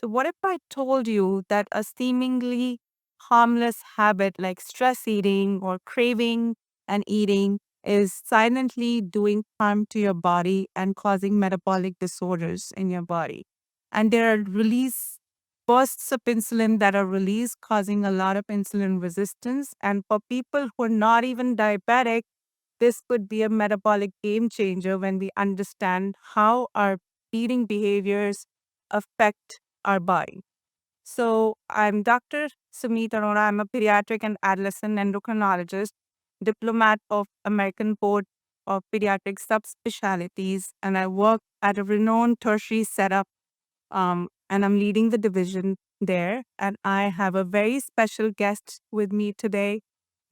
So, what if I told you that a seemingly harmless habit like stress eating or craving and eating is silently doing harm to your body and causing metabolic disorders in your body? And there are bursts of insulin that are released, causing a lot of insulin resistance. And for people who are not even diabetic, this could be a metabolic game changer when we understand how our eating behaviors affect our body. So, I'm Dr. Sumit Arora. I'm a pediatric and adolescent endocrinologist, diplomat of American Board of Pediatric Subspecialties, and I work at a renowned tertiary setup, and I'm leading the division there. And I have a very special guest with me today,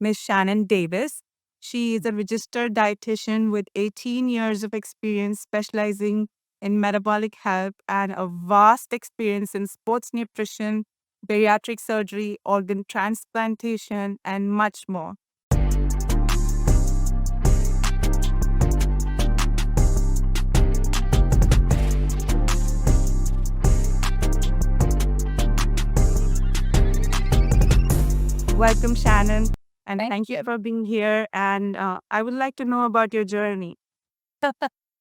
Miss Shannon Davis. She is a registered dietitian with 18 years of experience specializing in metabolic health and a vast experience in sports nutrition, bariatric surgery, organ transplantation, and much more. Welcome, Shannon, and Thank thank you you. for being here. And I would like to know about your journey.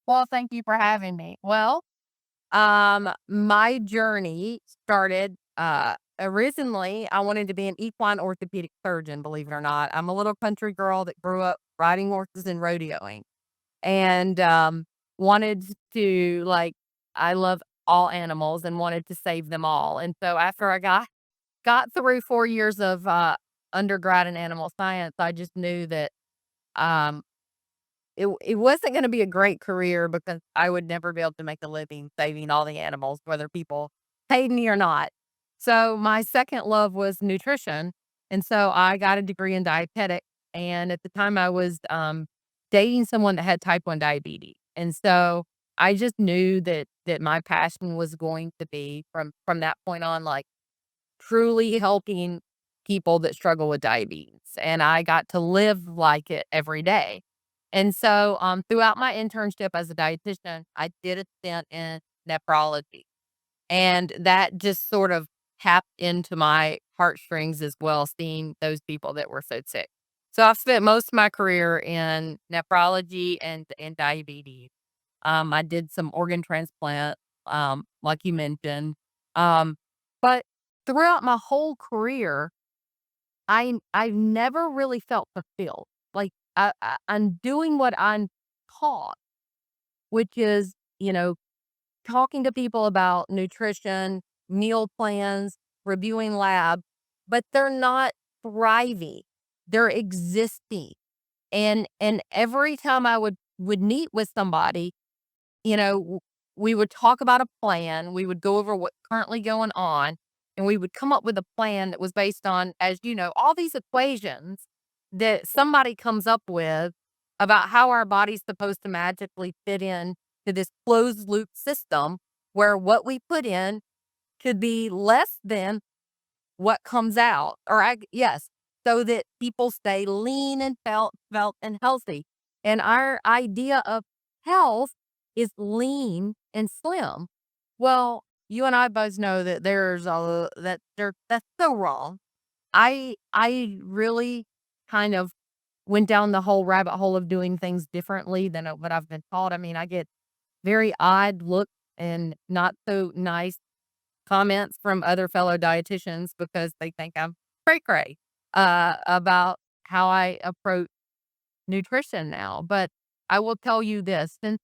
Well, thank you for having me. Well, my journey started originally I wanted to be an equine orthopedic surgeon, believe it or not. I'm a little country girl that grew up riding horses and rodeoing and wanted to I love all animals and wanted to save them all. And so after I got through 4 years of undergrad in animal science, I just knew that um it wasn't gonna be a great career because I would never be able to make a living saving all the animals, whether people paid me or not. So, my second love was nutrition, and so I got a degree in dietetics, and at the time I was, dating someone that had type 1 diabetes, and so I just knew that my passion was going to be from that point on, truly helping people that struggle with diabetes, and I got to live like it every day. And so, throughout my internship as a dietitian, I did a stint in nephrology, and that just sort of tapped into my heartstrings as well, seeing those people that were so sick. So I've spent most of my career in nephrology and diabetes. I did some organ transplant, like you mentioned. Um, but throughout my whole career, I never really felt fulfilled. I'm doing what I'm taught, which is, talking to people about nutrition, meal plans, reviewing lab, but they're not thriving. They're existing. And every time I would meet with somebody, you know, w we would talk about a plan, we would go over what's currently going on, and we would come up with a plan that was based on, as you know, all these equations that somebody comes up with about how our body's supposed to magically fit in to this closed loop system where what we put in could be less than what comes out, or yes, so that people stay lean and felt and healthy. And our idea of health is lean and slim. Well, you and I both know that that's so wrong. I really kind of went down the whole rabbit hole of doing things differently than what I've been taught. I mean, I get very odd look and not so nice comments from other fellow dietitians because they think I'm cray cray about how I approach nutrition now. But I will tell you this, since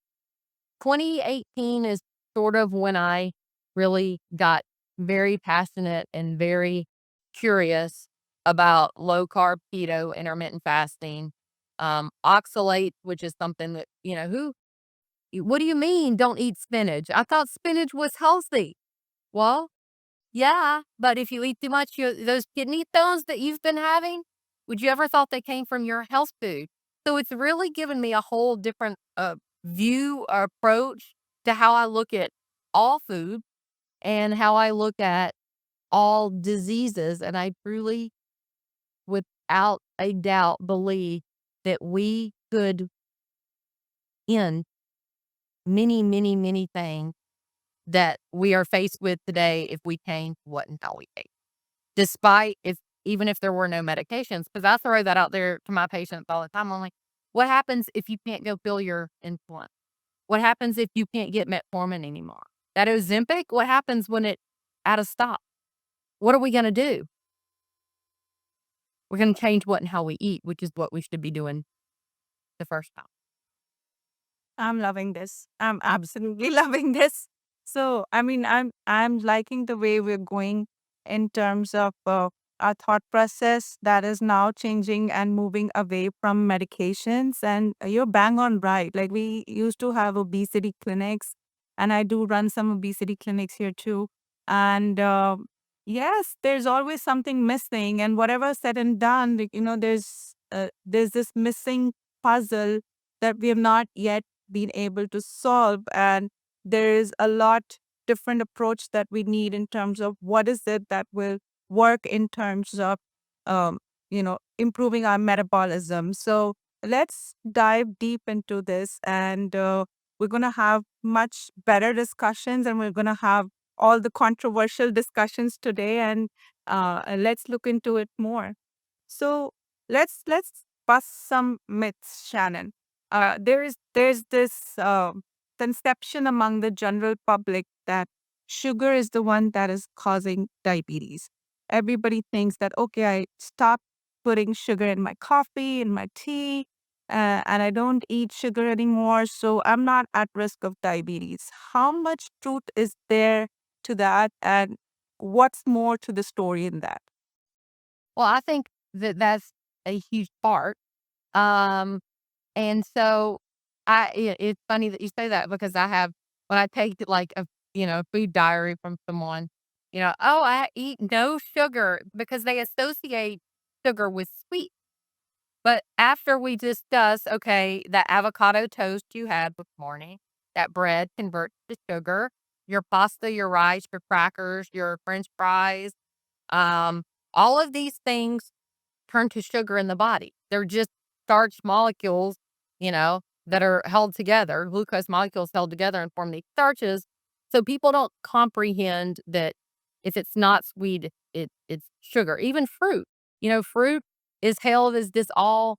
2018 is sort of when I really got very passionate and very curious about low carb, keto, intermittent fasting, oxalate, which is something that, what do you mean don't eat spinach? I thought spinach was healthy. Well, yeah, but if you eat too much, those kidney stones that you've been having, would you ever thought they came from your health food? So it's really given me a whole different view or approach to how I look at all food and how I look at all diseases. And I truly, without a doubt, believe that we could end many, many, many things that we are faced with today if we change what and how we eat. Despite even if there were no medications, because I throw that out there to my patients all the time. I'm like, what happens if you can't go fill your insulin? What happens if you can't get metformin anymore? That Ozempic, what happens when it out of stock? What are we gonna do? We're gonna change what and how we eat, which is what we should be doing the first time. I'm loving this. I'm absolutely loving this. So, I mean, I'm liking the way we're going in terms of our thought process that is now changing and moving away from medications. And you're bang on right. Like we used to have obesity clinics, and I do run some obesity clinics here too. And yes, there's always something missing. And whatever said and done, like, there's this missing puzzle that we have not yet been able to solve. And there is a lot different approach that we need in terms of what is it that will work in terms of improving our metabolism. So let's dive deep into this, and we're going to have much better discussions, and we're going to have all the controversial discussions today, and let's look into it more. So let's bust some myths, Shannon. There's this conception among the general public that sugar is the one that is causing diabetes. Everybody thinks that okay, I stop putting sugar in my coffee, in my tea, and I don't eat sugar anymore, so I'm not at risk of diabetes. How much truth is there to that, and what's more to the story in that? Well, I think that that's a huge part. Um, and so it's funny that you say that because I have when I take like a food diary from someone, oh, I eat no sugar because they associate sugar with sweet. But after we discuss, okay, that avocado toast you had this morning, that bread converts to sugar, your pasta, your rice, your crackers, your french fries, um, all of these things turn to sugar in the body. They're just starch molecules, that are held together, glucose molecules held together and form these starches. So people don't comprehend that if it's not sweet, it's sugar. Even fruit, fruit is hailed as this all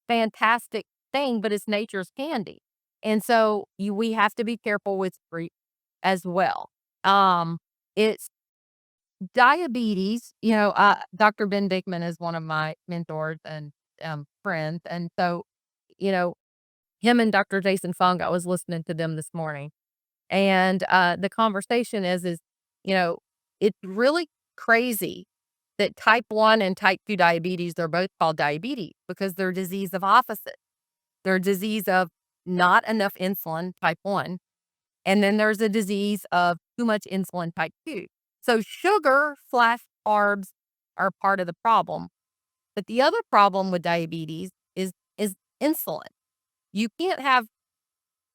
fantastic thing, but it's nature's candy. And so we have to be careful with fruit as well. It's diabetes, Dr. Ben Dickman is one of my mentors and, friends, and so, you know, him and Dr. Jason Fung, I was listening to them this morning, and, the conversation is, you know, it's really crazy that type 1 and type 2 diabetes, they're both called diabetes because they're disease of opposite. They're a disease of not enough insulin, type 1, and then there's a disease of too much insulin, type 2. So sugar/carbs are part of the problem. But the other problem with diabetes is insulin. You can't have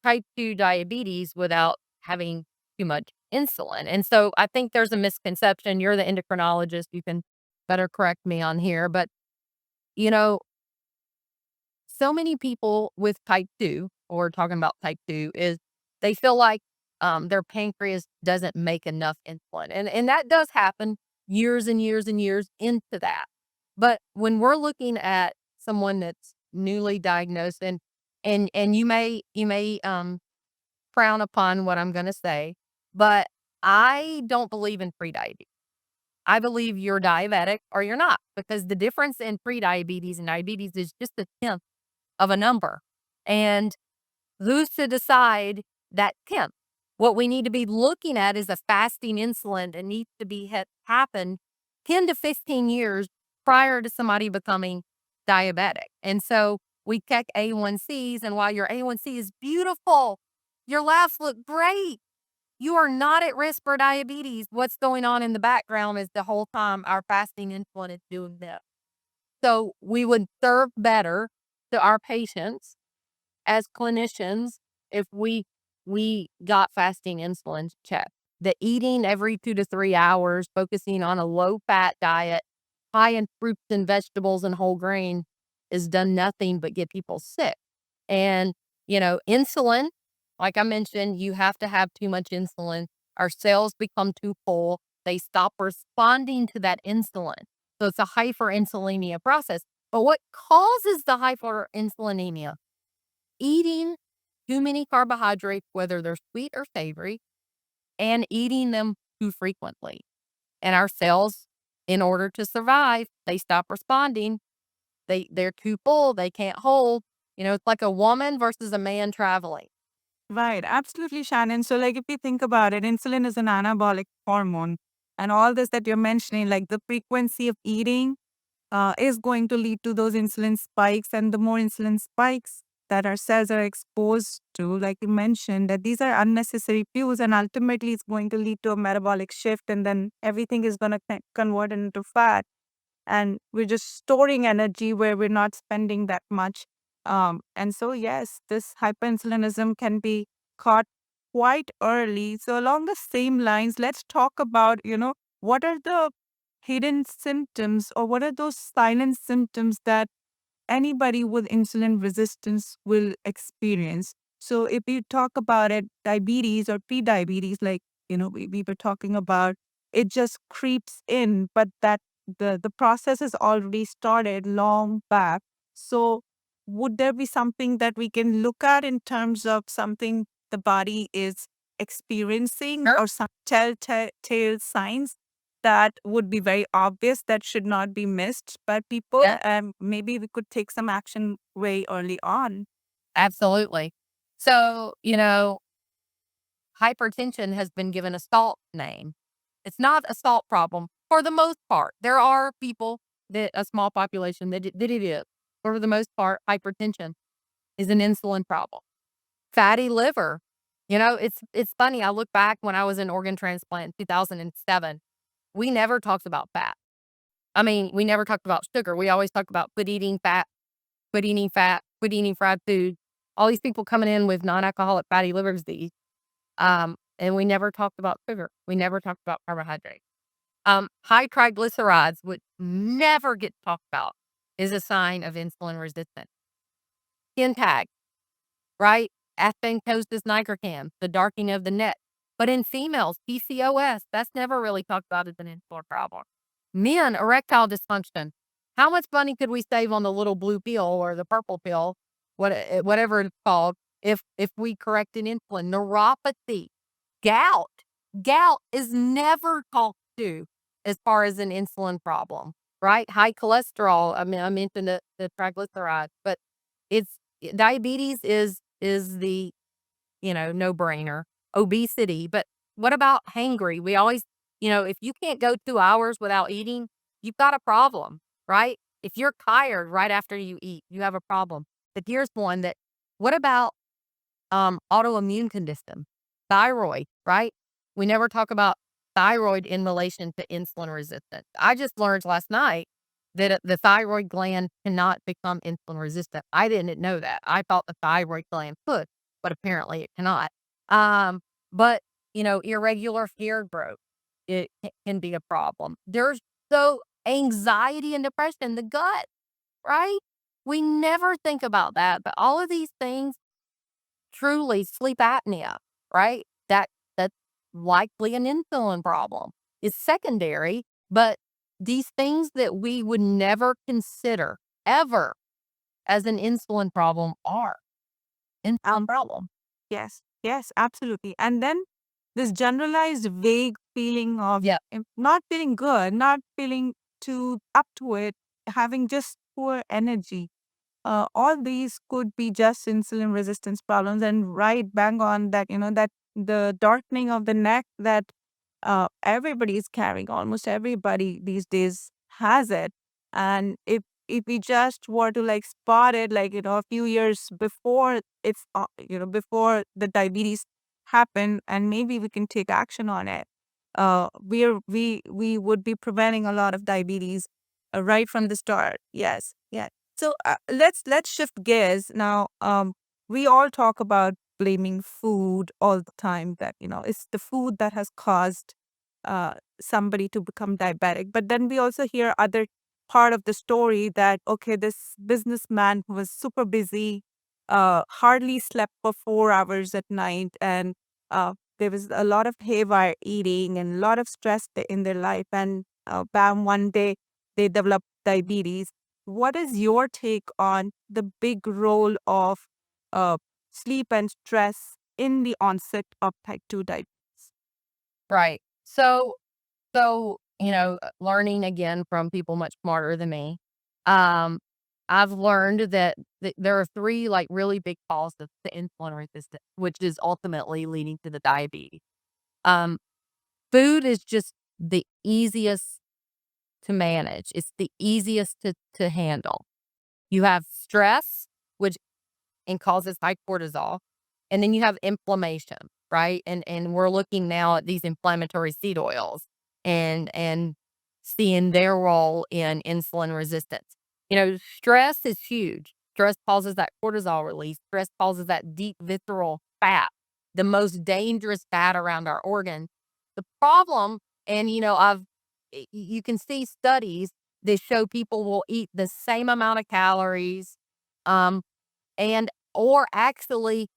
type 2 diabetes without having too much insulin. And so I think there's a misconception. You're the endocrinologist. You can better correct me on here. But, you know, so many people with type 2, or talking about type 2, is they feel like their pancreas doesn't make enough insulin. And that does happen years and years and years into that. But when we're looking at someone that's newly diagnosed, and you may frown upon what I'm going to say, but I don't believe in prediabetes. I believe you're diabetic or you're not, because the difference in prediabetes and diabetes is just a tenth of a number. And who's to decide that 10th? What we need to be looking at is a fasting insulin that needs to be happen 10 to 15 years prior to somebody becoming diabetic. And so we check A1Cs, and while your A1C is beautiful, your labs look great, you are not at risk for diabetes. What's going on in the background is the whole time our fasting insulin is doing this. So we would serve better to our patients as clinicians if we got fasting insulin checked. The eating every 2 to 3 hours, focusing on a low-fat diet, high in fruits and vegetables and whole grain, has done nothing but get people sick. And, insulin, like I mentioned, you have to have too much insulin Our cells become too full. They stop responding to that insulin. So it's a hyperinsulinemia process. But what causes the hyperinsulinemia? Eating too many carbohydrates, whether they're sweet or savory, and eating them too frequently. And our cells, in order to survive, they stop responding. They're too full, they can't hold. It's like a woman versus a man traveling. Right, absolutely, Shannon. So, like, if you think about it, insulin is an anabolic hormone, and all this that you're mentioning, like the frequency of eating, is going to lead to those insulin spikes, and the more insulin spikes that our cells are exposed to, like you mentioned, that these are unnecessary fuels, and ultimately it's going to lead to a metabolic shift, and then everything is going to convert into fat, and we're just storing energy where we're not spending that much. And so, yes, this hyperinsulinism can be caught quite early. So, along the same lines, let's talk about, what are the hidden symptoms, or what are those silent symptoms that anybody with insulin resistance will experience. So if you talk about it, diabetes or pre-diabetes, like, we were talking about, it just creeps in, but that the process has already started long back. So would there be something that we can look at in terms of something the body is experiencing, Sure. or some telltale signs that would be very obvious, that should not be missed by people? Yeah, And maybe we could take some action way early on. absolutely. So, hypertension has been given a salt name. It's not a salt problem for the most part. There are people, that a small population, that it is. For the most part, hypertension is an insulin problem. Fatty liver. It's funny. I look back when I was in organ transplant in 2007. We never talked about fat. I mean, we never talked about sugar. We always talked about quit eating fat, quit eating fat, quit eating fried food. All these people coming in with non-alcoholic fatty liver disease. And we never talked about sugar. We never talked about carbohydrates. High triglycerides, which never get talked about, is a sign of insulin resistance. Skin tag, right? Acanthosis nigricans, the darkening of the neck. But in females, PCOS, that's never really talked about as an insulin problem. Men, erectile dysfunction. How much money could we save on the little blue pill or the purple pill, whatever it's called, if we corrected insulin? Neuropathy, gout. Gout is never talked to as far as an insulin problem, right? High cholesterol. I mean, I mentioned the triglycerides, but it's diabetes is the no brainer. Obesity, but what about hangry? We always, if you can't go 2 hours without eating, you've got a problem, right? If you're tired right after you eat, you have a problem. But here's one that, what about autoimmune condition, thyroid, right? We never talk about thyroid in relation to insulin resistance. I just learned last night that the thyroid gland cannot become insulin resistant. I didn't know that. I thought the thyroid gland could, but apparently it cannot. Um, but irregular hair growth, it can be a problem. There's so anxiety and depression, the gut, right? We never think about that, but all of these things, truly sleep apnea, right? That's likely an insulin problem. It's secondary, but these things that we would never consider ever as an insulin problem are insulin problem. Yes, yes, absolutely. And then this generalized vague feeling of Yeah. not feeling good, not feeling too up to it, having just poor energy. All these could be just insulin resistance problems. And right bang on that, that the darkening of the neck that everybody is carrying, almost everybody these days has it. And if we just were to like spot it, like, a few years before it's, before the diabetes happened, and maybe we can take action on it, we would be preventing a lot of diabetes right from the start. Yes, yeah. So let's shift gears now. We all talk about blaming food all the time, that it's the food that has caused somebody to become diabetic. But then we also hear other part of the story, that okay, this businessman who was super busy, hardly slept for 4 hours at night, and there was a lot of haywire eating and a lot of stress in their life, and bam, one day they develop diabetes. What is your take on the big role of uh, sleep and stress in the onset of type 2 diabetes? Right. Learning again from people much smarter than me, um, I've learned that there are three like really big causes to insulin resistance, which is ultimately leading to the diabetes. Um, Food is just the easiest to manage. It's the easiest to handle. You have stress, which and causes high cortisol. And then you have inflammation, right? And we're looking now at these inflammatory seed oils and seeing their role in insulin resistance. Stress is huge. Stress causes that cortisol release. Stress causes that deep visceral fat, the most dangerous fat around our organs. The problem, and you can see studies that show people will eat the same amount of calories, um, and or actually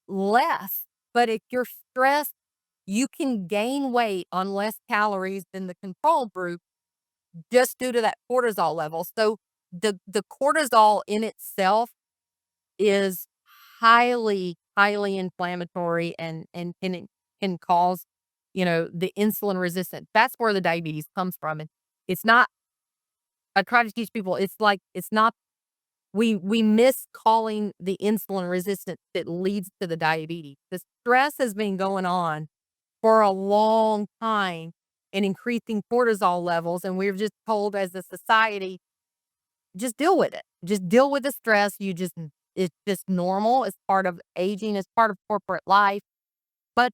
less. But if you're stressed, you can gain weight on less calories than the control group just due to that cortisol level. So the cortisol in itself is highly inflammatory and can cause, the insulin resistant. That's where the diabetes comes from. And it's not, I try to teach people, it's like, it's not, we miss calling the insulin resistance that leads to the diabetes. The stress has been going on for a long time and increasing cortisol levels. And we're just told as a society, just deal with it. Just deal with the stress. It's just normal. It's part of aging. It's part of corporate life. But,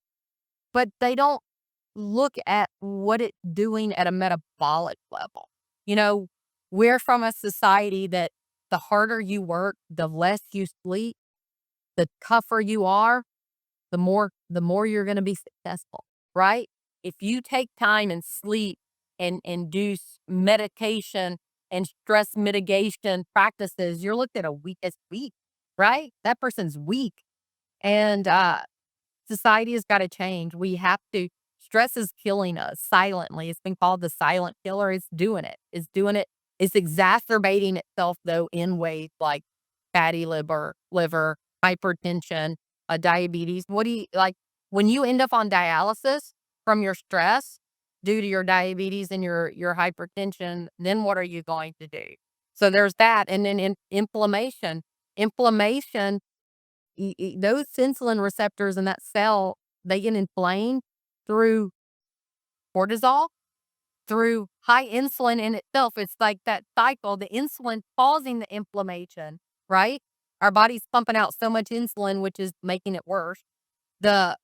but they don't look at what it's doing at a metabolic level. You know, we're from a society that the harder you work, the less you sleep, the tougher you are, the more you're going to be successful, right? If you take time and sleep and do medication and stress mitigation practices, you're looked at a weak as weak, right? That person's weak. And society has got to change. We have to. Stress is killing us silently. It's been called the silent killer. It's doing it. It's doing it. It's exacerbating itself though in ways like fatty liver, hypertension, diabetes. What do you like when you end up on dialysis from your stress due to your diabetes and your hypertension? Then what are you going to do? So there's that, and then inflammation. Inflammation, those insulin receptors in that cell, they get inflamed through cortisol, through high insulin in itself. It's like that cycle, the insulin causing the inflammation, right? Our body's pumping out so much insulin, which is making it worse. The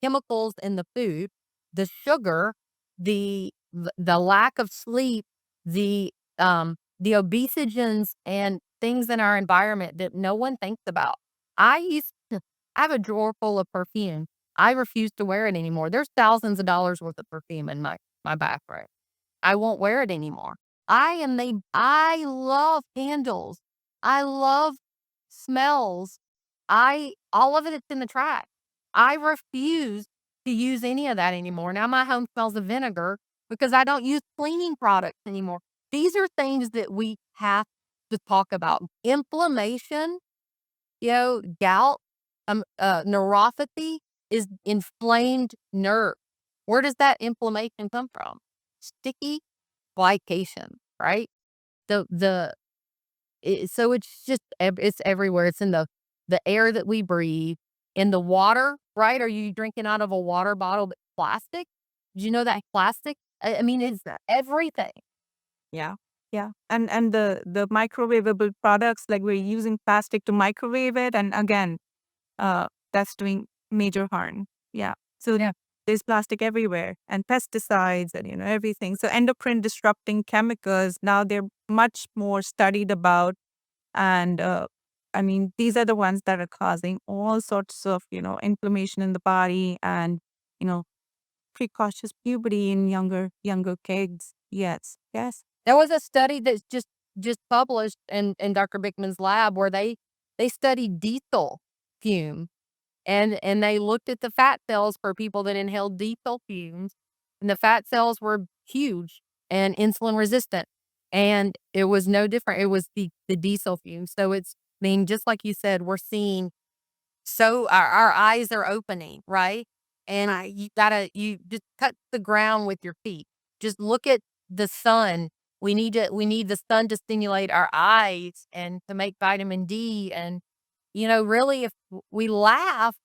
chemicals in the food, the sugar, the lack of sleep, the obesogens and things in our environment that no one thinks about. I used to I have a drawer full of perfume. I refuse to wear it anymore. There's thousands of dollars worth of perfume in my bathroom. I won't wear it anymore. I love candles. I love smells. All of it's in the trash. I refuse to use any of that anymore. Now my home smells of vinegar because I don't use cleaning products anymore. These are things that we have to talk about. Inflammation, gout, neuropathy is inflamed nerve. Where does that inflammation come from? Sticky glycation, right? The so it's just it's everywhere. It's in the air that we breathe, in the water, right? Are you drinking out of a water bottle that's plastic? Did you know that plastic? I mean, it's everything. Yeah. Yeah. And the microwavable products, like we're using plastic to microwave it, and again, that's doing major harm. Yeah. So Yeah. there's plastic everywhere and pesticides and everything. So endocrine disrupting chemicals, now they're much more studied about, and I mean, these are the ones that are causing all sorts of inflammation in the body, and you know precocious puberty in younger kids. Yes. Yes. There was a study that's just published in Dr. Bickman's lab where they studied diesel fume and they looked at the fat cells for people that inhaled diesel fumes, and the fat cells were huge and insulin resistant, and it was no different. It was the diesel fumes. So it's I mean, just like you said, we're seeing so our eyes are opening, right? And you just cut the ground with your feet. Just look at the sun. We need the sun to stimulate our eyes and to make vitamin D. And, really, if we laugh,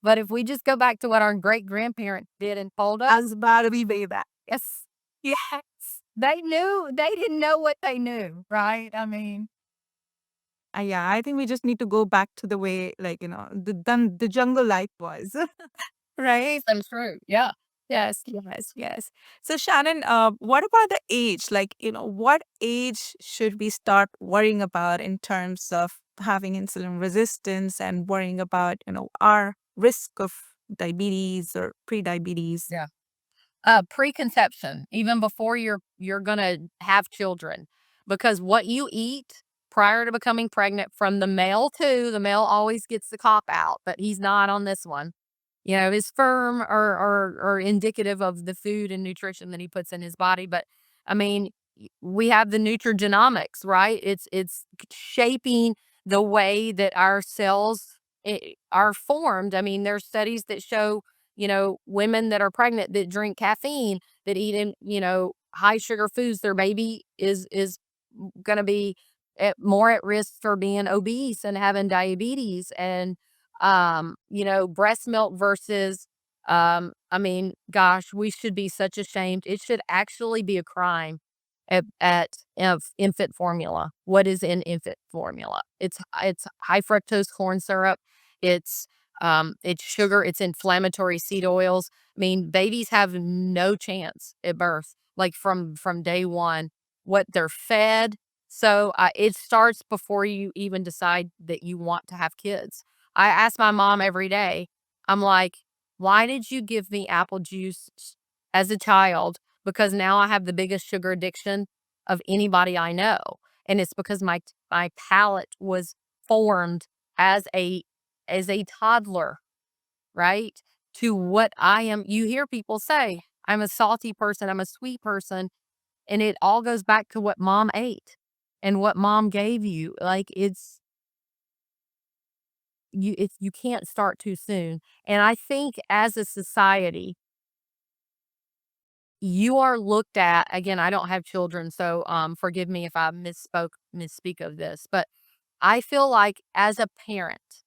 but if we just go back to what our great grandparents did and told us, As bad as we say that. yes, yes, they didn't know what they knew, right? I mean, Yeah, I think we just need to go back to the way, like, the jungle life was. Right? so true. Yeah. Yes, yes, yes. So Shannon, what about the age? Like, what age should we start worrying about in terms of having insulin resistance and worrying about, our risk of diabetes or pre-diabetes? Yeah. Preconception, even before you're gonna have children, because what you eat prior to becoming pregnant from the male too, the male always gets the cop out, but he's not on this one. Is firm or indicative of the food and nutrition that he puts in his body. But I mean, we have the nutrigenomics, right? It's shaping the way that our cells are formed. I mean, there's studies that show women that are pregnant that drink caffeine, that eat in, high sugar foods, their baby is going to be more at risk for being obese and having diabetes. And breast milk versus I mean, gosh, we should be such ashamed. It should actually be a crime of infant formula. What is in infant formula? It's high fructose corn syrup. It's sugar, it's inflammatory seed oils. I mean, babies have no chance at birth, like from day one, what they're fed. So it starts before you even decide that you want to have kids. I ask my mom every day, I'm like, why did you give me apple juice as a child? Because now I have the biggest sugar addiction of anybody I know. And it's because my palate was formed as a toddler, right? To what I am. You hear people say, I'm a salty person, I'm a sweet person. And it all goes back to what mom ate and what mom gave you. Like you can't start too soon. And I think as a society, you are looked at again, I don't have children, so forgive me if I misspeak of this, but I feel like as a parent,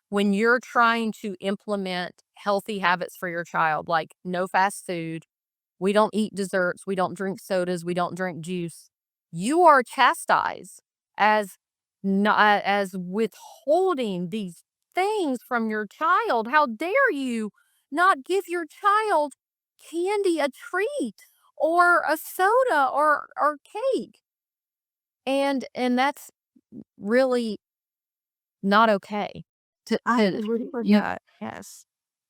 when you're trying to implement healthy habits for your child, like no fast food, we don't eat desserts, we don't drink sodas, we don't drink juice, you are chastised as not as withholding these things from your child. How dare you not give your child candy, a treat, or a soda or cake? And that's really not okay. I agree with that. Yes.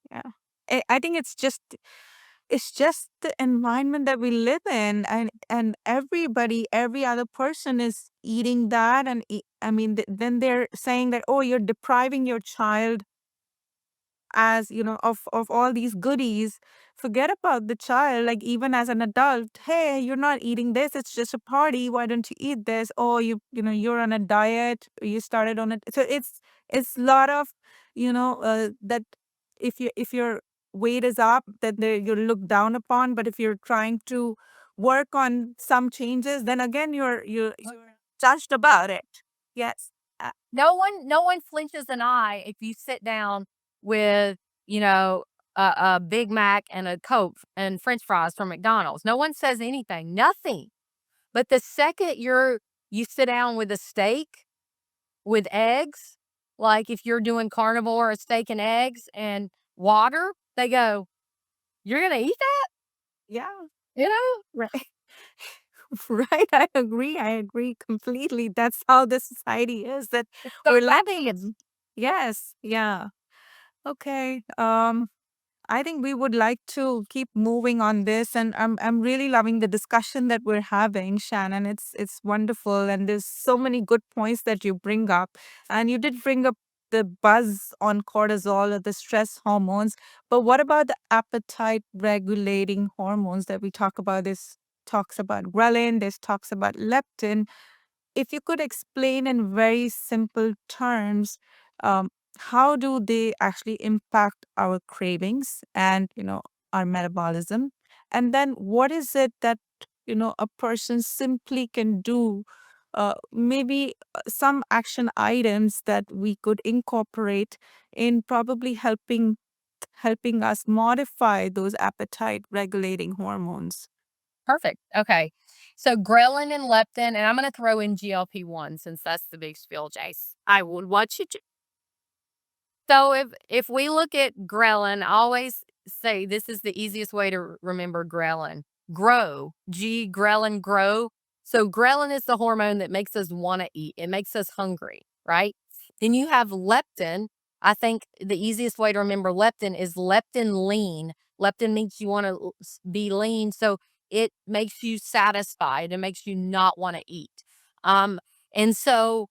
Yeah. I think it's just the environment that we live in, and everybody, every other person is eating that, and I mean, then they're saying that, oh, you're depriving your child, as of all these goodies. Forget about the child. Like, even as an adult, hey, you're not eating this, it's just a party, why don't you eat this? Or you're on a diet, you started on it. So it's a lot of that if your weight is up, that you're looked down upon. But if you're trying to work on some changes, then again you're judged about it. Yes. No one flinches an eye if you sit down with, you know, a Big Mac and a Coke and French fries from McDonald's. No one says anything, nothing. But the second you sit down with a steak with eggs, like if you're doing carnivore, a steak and eggs and water, they go, "You're gonna eat that?" Yeah. You know? Right. Right. I agree completely. That's how the society is, that It's so we're funny. lacking. Yes. Yeah. Okay. I think we would like to keep moving on this, and I'm really loving the discussion that we're having, Shannon. It's wonderful, and there's so many good points that you bring up, and you did bring up the buzz on cortisol or the stress hormones. But what about the appetite regulating hormones that we talk about? This talks about ghrelin, this talks about leptin. If you could explain in very simple terms, how do they actually impact our cravings and, our metabolism? And then what is it that, a person simply can do? Maybe some action items that we could incorporate in probably helping us modify those appetite regulating hormones. Perfect. Okay. So ghrelin and leptin, and I'm going to throw in GLP-1 since that's the big spill, Jace. I would want you to. So if we look at ghrelin, I always say this is the easiest way to remember ghrelin. Grow, ghrelin, grow. So ghrelin is the hormone that makes us want to eat. It makes us hungry, right? Then you have leptin. I think the easiest way to remember leptin is leptin lean. Leptin makes you want to be lean, so it makes you satisfied. It makes you not want to eat. Um, and so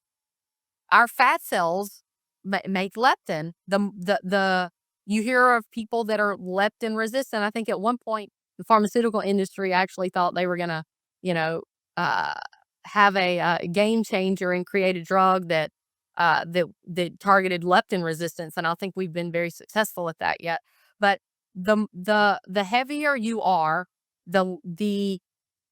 our fat cells make leptin. The you hear of people that are leptin resistant. I think at one point the pharmaceutical industry actually thought they were gonna, you know, uh, have a game changer and create a drug that targeted leptin resistance. And I think we've been very successful at that yet. But the heavier you are, the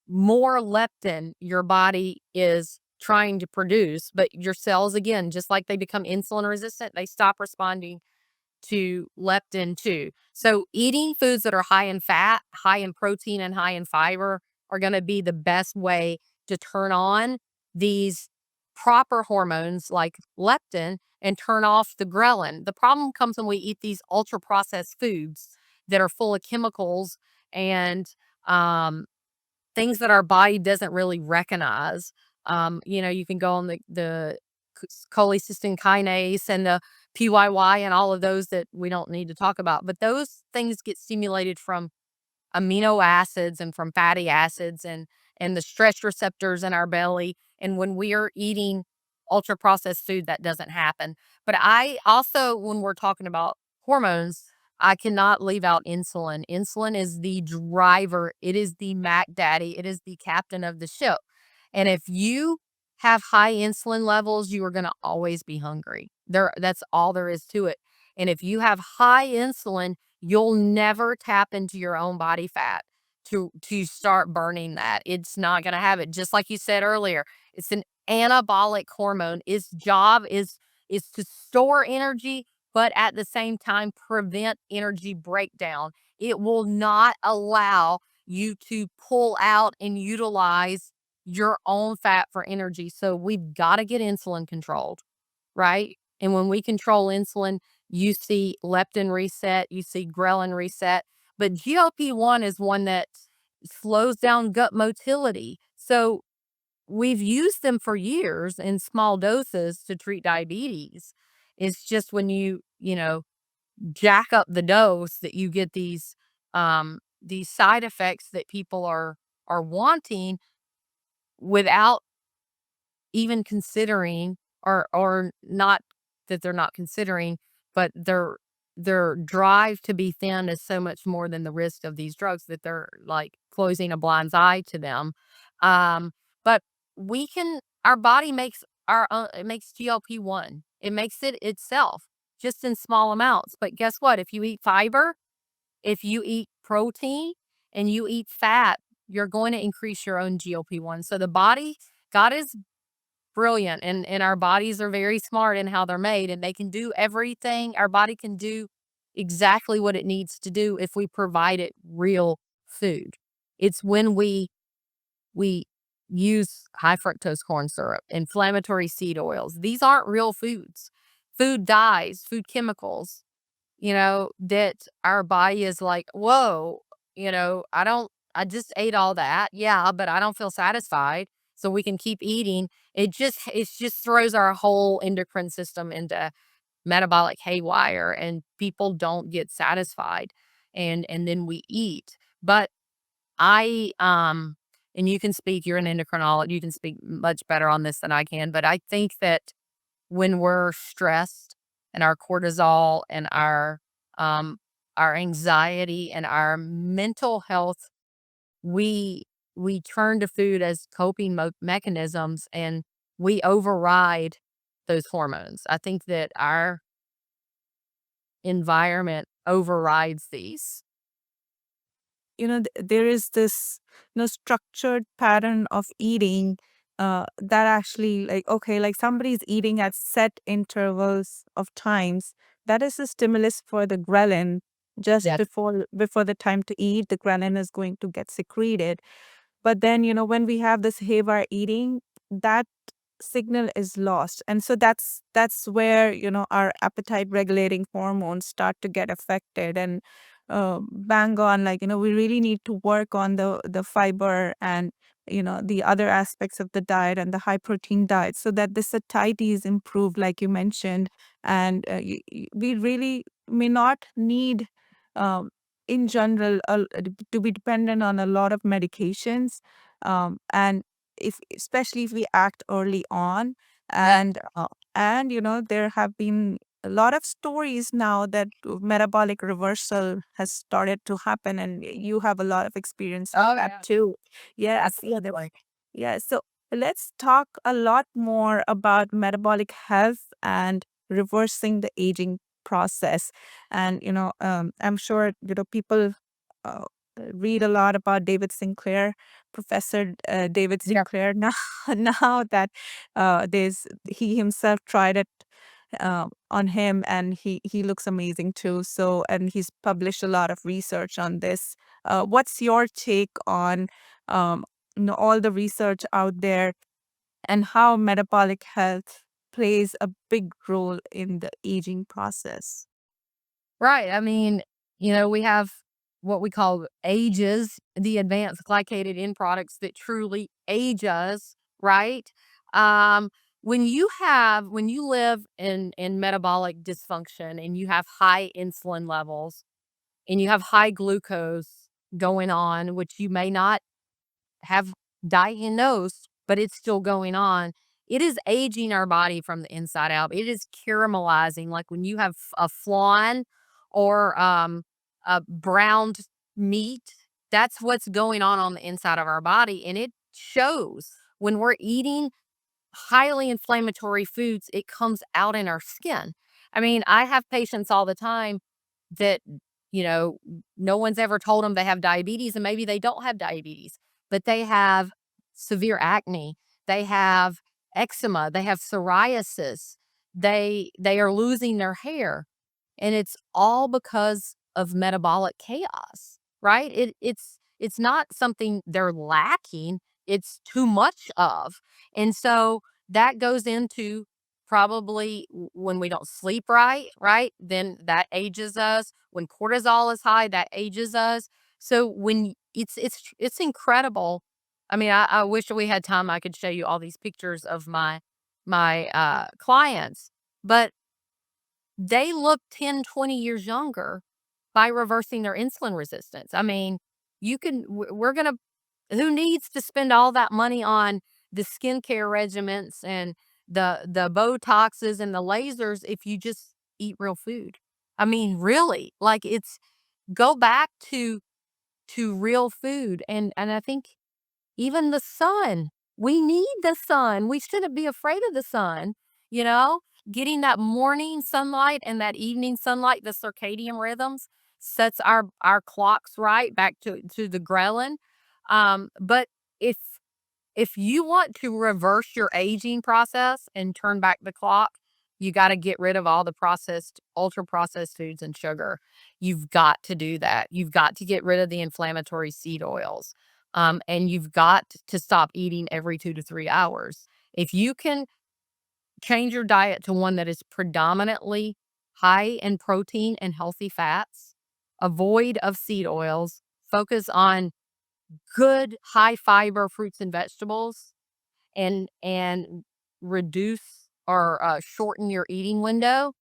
more leptin your body is trying to produce, but your cells, again, just like they become insulin resistant, they stop responding to leptin too. So eating foods that are high in fat, high in protein, and high in fiber are going to be the best way to turn on these proper hormones like leptin and turn off the ghrelin. The problem comes when we eat these ultra processed foods that are full of chemicals and um, things that our body doesn't really recognize. You can go on the cholecystine kinase and the PYY and all of those that we don't need to talk about. But those things get stimulated from amino acids and from fatty acids and the stress receptors in our belly. And when we are eating ultra processed food, that doesn't happen. But I also, when we're talking about hormones, I cannot leave out insulin. Insulin is the driver. It is the Mac Daddy. It is the captain of the ship. And if you have high insulin levels, you are going to always be hungry. That's all there is to it. And if you have high insulin, you'll never tap into your own body fat to start burning that. It's not going to have it. Just like you said earlier, it's an anabolic hormone. Its job is to store energy, but at the same time prevent energy breakdown. It will not allow you to pull out and utilize your own fat for energy. So we've got to get insulin controlled, right? And when we control insulin, you see leptin reset, you see ghrelin reset. But GLP-1 is one that slows down gut motility. So we've used them for years in small doses to treat diabetes. It's just when you jack up the dose that you get these side effects that people are wanting without even considering or not that they're not considering, but their drive to be thin is so much more than the risk of these drugs that they're like closing a blind's eye to them. But we can our body makes our own it makes GLP-1. It makes it itself just in small amounts. But guess what? If you eat fiber, if you eat protein and you eat fat, you're going to increase your own GLP-1. So the body, God is brilliant, and our bodies are very smart in how they're made, and they can do everything. Our body can do exactly what it needs to do if we provide it real food. It's when we use high fructose corn syrup, inflammatory seed oils. These aren't real foods. Food dyes, food chemicals, that our body is like, whoa, I just ate all that. Yeah, but I don't feel satisfied. So we can keep eating. It just throws our whole endocrine system into metabolic haywire, and people don't get satisfied. And then we eat. But and you can speak, you're an endocrinologist, you can speak much better on this than I can, but I think that when we're stressed, and our cortisol and um, our anxiety and our mental health, we we turn to food as coping mechanisms, and we override those hormones. I think that our environment overrides these. There is this structured pattern of eating that actually, like, okay, like somebody's eating at set intervals of times. That is a stimulus for the ghrelin. Just That before the time to eat, the ghrelin is going to get secreted. But then, when we have this haywire eating, that signal is lost. And so that's where, our appetite regulating hormones start to get affected. And bang on, like, we really need to work on the fiber and, the other aspects of the diet and the high protein diet so that the satiety is improved, like you mentioned. And we really may not need, um, in general, to be dependent on a lot of medications. And if especially if we act early on. that And there have been a lot of stories now that metabolic reversal has started to happen, and you have a lot of experience with oh that yeah, too. Yes, yeah, absolutely. yeah. So let's talk a lot more about metabolic health and reversing the aging process. And I'm sure people uh, read a lot about David Sinclair, Professor David Yeah. Sinclair. Now, now that he himself tried it on him, and he looks amazing too. So, and he's published a lot of research on this. What's your take on all the research out there and how metabolic health plays a big role in the aging process? Right. I mean, we have what we call ages, the advanced glycated end products that truly age us, right? Um, when you live in metabolic dysfunction and you have high insulin levels and you have high glucose going on, which you may not have diagnosed, but it's still going on. It is aging our body from the inside out. It is caramelizing. Like when you have a flan or a browned meat, that's what's going on the inside of our body. And it shows when we're eating highly inflammatory foods, it comes out in our skin. I mean, I have patients all the time that, you know, no one's ever told them they have diabetes, and maybe they don't have diabetes, but they have severe acne, they have eczema, they have psoriasis, they are losing their hair, and it's all because of metabolic chaos, right? It's not something they're lacking, it's too much of. And so that goes into probably when we don't sleep right, right? Then that ages us. When cortisol is high, that ages us. So it's incredible. I mean, I wish we had time. I could show you all these pictures of my clients, but they look 10, 20 years younger by reversing their insulin resistance. I mean, we're going to, who needs to spend all that money on the skincare regimens and the Botoxes and the lasers if you just eat real food? I mean, really, like it's go back to real food. And I think even the sun, we need the sun. We shouldn't be afraid of the sun, you know? Getting that morning sunlight and that evening sunlight, the circadian rhythms sets our clocks right back to the ghrelin. But if if you want to reverse your aging process and turn back the clock, you got to get rid of all the processed, ultra processed foods and sugar. You've got to do that. You've got to get rid of the inflammatory seed oils. And you've got to stop eating every 2 to 3 hours. If you can change your diet to one that is predominantly high in protein and healthy fats, avoid of seed oils, focus on good high fiber fruits and vegetables, and reduce or shorten your eating window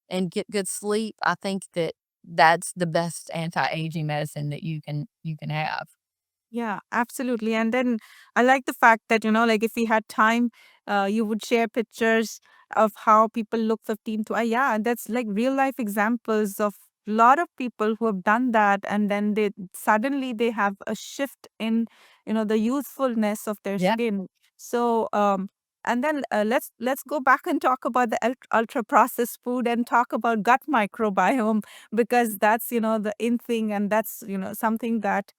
and get good sleep, I think that that's the best anti-aging medicine that you can have. Yeah, absolutely. And then I like the fact that, like if we had time, you would share pictures of how people look 15 to yeah, that's like real life examples of a lot of people who have done that, and then they suddenly they have a shift in the youthfulness of their Yeah. skin. So and then let's go back and talk about the ultra processed food and talk about gut microbiome, because that's the in thing, and that's something that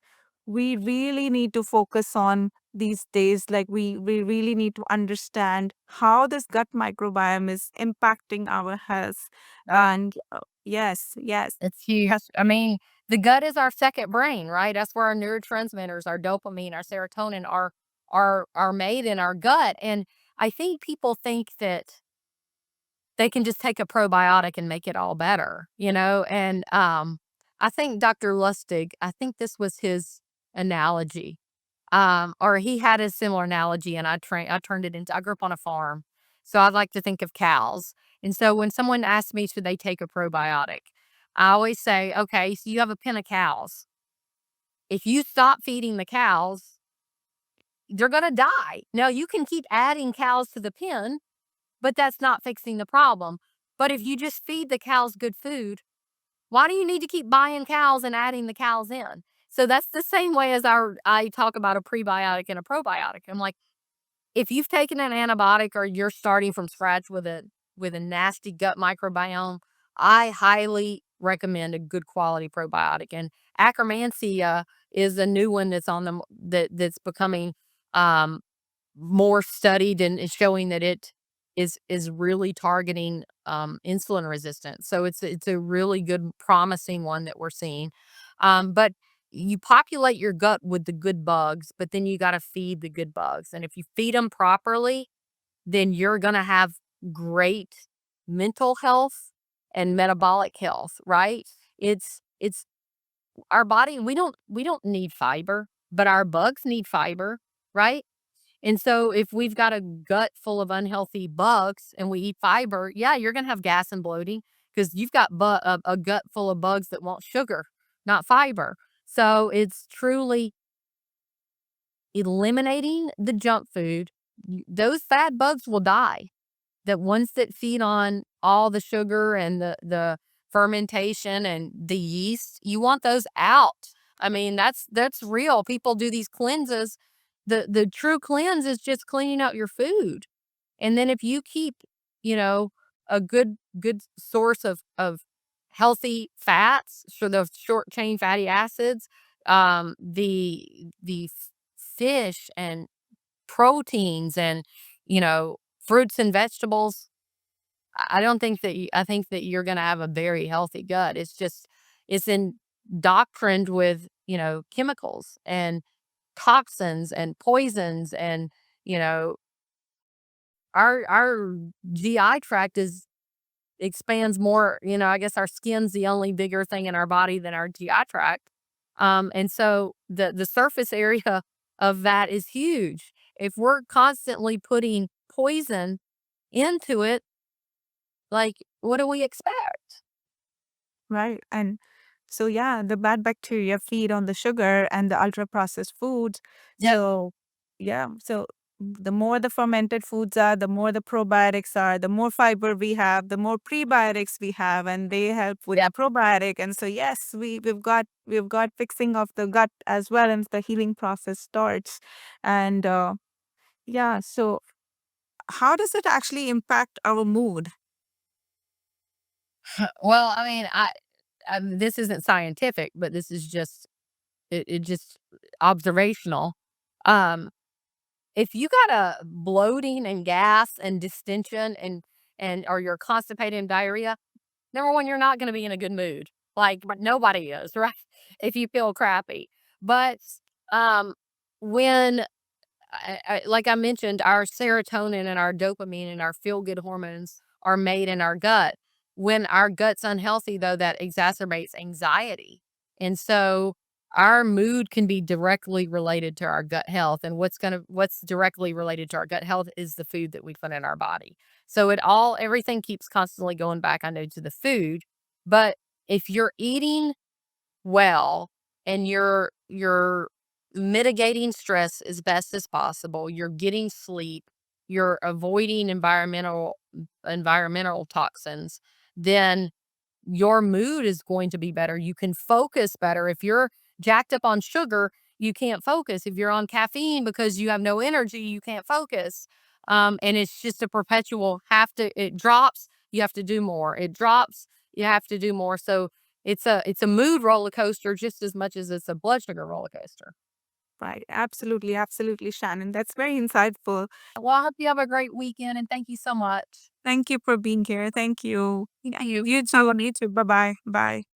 we really need to focus on these days. Like we really need to understand how this gut microbiome is impacting our health. And yes, yes. It's huge. I mean, the gut is our second brain, right? That's where our neurotransmitters, our dopamine, our serotonin are made in our gut. And I think people think that they can just take a probiotic and make it all better, you know? And I think Dr. Lustig, I think this was his analogy. Or he had a similar analogy, and I turned it into I grew up on a farm. So I like to think of cows. And so when someone asks me, should they take a probiotic? I always say, okay, so you have a pen of cows. If you stop feeding the cows, they're going to die. Now, you can keep adding cows to the pen, but that's not fixing the problem. But if you just feed the cows good food, why do you need to keep buying cows and adding the cows in? So that's the same way as I talk about a prebiotic and a probiotic. I'm like, if you've taken an antibiotic or you're starting from scratch with a nasty gut microbiome, I highly recommend a good quality probiotic. And Akkermansia is a new one that's on that's becoming um, more studied and is showing that it is really targeting insulin resistance. So it's a really good, promising one that we're seeing. But you populate your gut with the good bugs, but then you got to feed the good bugs. And if you feed them properly, then you're going to have great mental health and metabolic health, right? It's our body, we don't need fiber, but our bugs need fiber, right? And so if we've got a gut full of unhealthy bugs and we eat fiber, yeah, you're going to have gas and bloating because you've got a gut full of bugs that want sugar, not fiber. So it's truly eliminating the junk food. Those fat bugs will die. The ones that feed on all the sugar and the fermentation and the yeast, you want those out. I mean, that's real. People do these cleanses. The true cleanse is just cleaning out your food. And then if you keep, you know, a good source of healthy fats, so the short chain fatty acids, fish and proteins and, fruits and vegetables, I don't think that I think that you're gonna have a very healthy gut. It's just it's indoctrined with, chemicals and toxins and poisons and, you know, our GI tract is expands more, I guess our skin's the only bigger thing in our body than our GI tract. And so the surface area of that is huge. If we're constantly putting poison into it, like, what do we expect? Right. And so, yeah, the bad bacteria feed on the sugar and the ultra processed foods. Yep. So, yeah. So, the more the fermented foods are, the more the probiotics are, the more fiber we have, the more prebiotics we have, and they help with the Yep. probiotic. And so, yes, we've got fixing of the gut as well, and the healing process starts. And yeah, so how does it actually impact our mood? Well, I mean, this isn't scientific, but this is just it just observational. Um, if you got a bloating and gas and distension and or you're constipated and diarrhea, number one, you're not going to be in a good mood. Like, but nobody is, right? If you feel crappy, but um, when like I mentioned, our serotonin and our dopamine and our feel good hormones are made in our gut. When our gut's unhealthy, though, that exacerbates anxiety. And so our mood can be directly related to our gut health. And what's directly related to our gut health is the food that we put in our body. So everything keeps constantly going back, I know, to the food. But if you're eating well and you're mitigating stress as best as possible, you're getting sleep, you're avoiding environmental environmental toxins, then your mood is going to be better. You can focus better. If you're jacked up on sugar, you can't focus. If you're on caffeine because you have no energy, you can't focus. And it's just a perpetual it drops, you have to do more. It drops, you have to do more. So it's a mood roller coaster just as much as it's a blood sugar roller coaster. Right. Absolutely. Absolutely, Shannon. That's very insightful. Well, I hope you have a great weekend and thank you so much. Thank you for being here. Thank you. Thank you. You too. You too. Bye bye. Bye.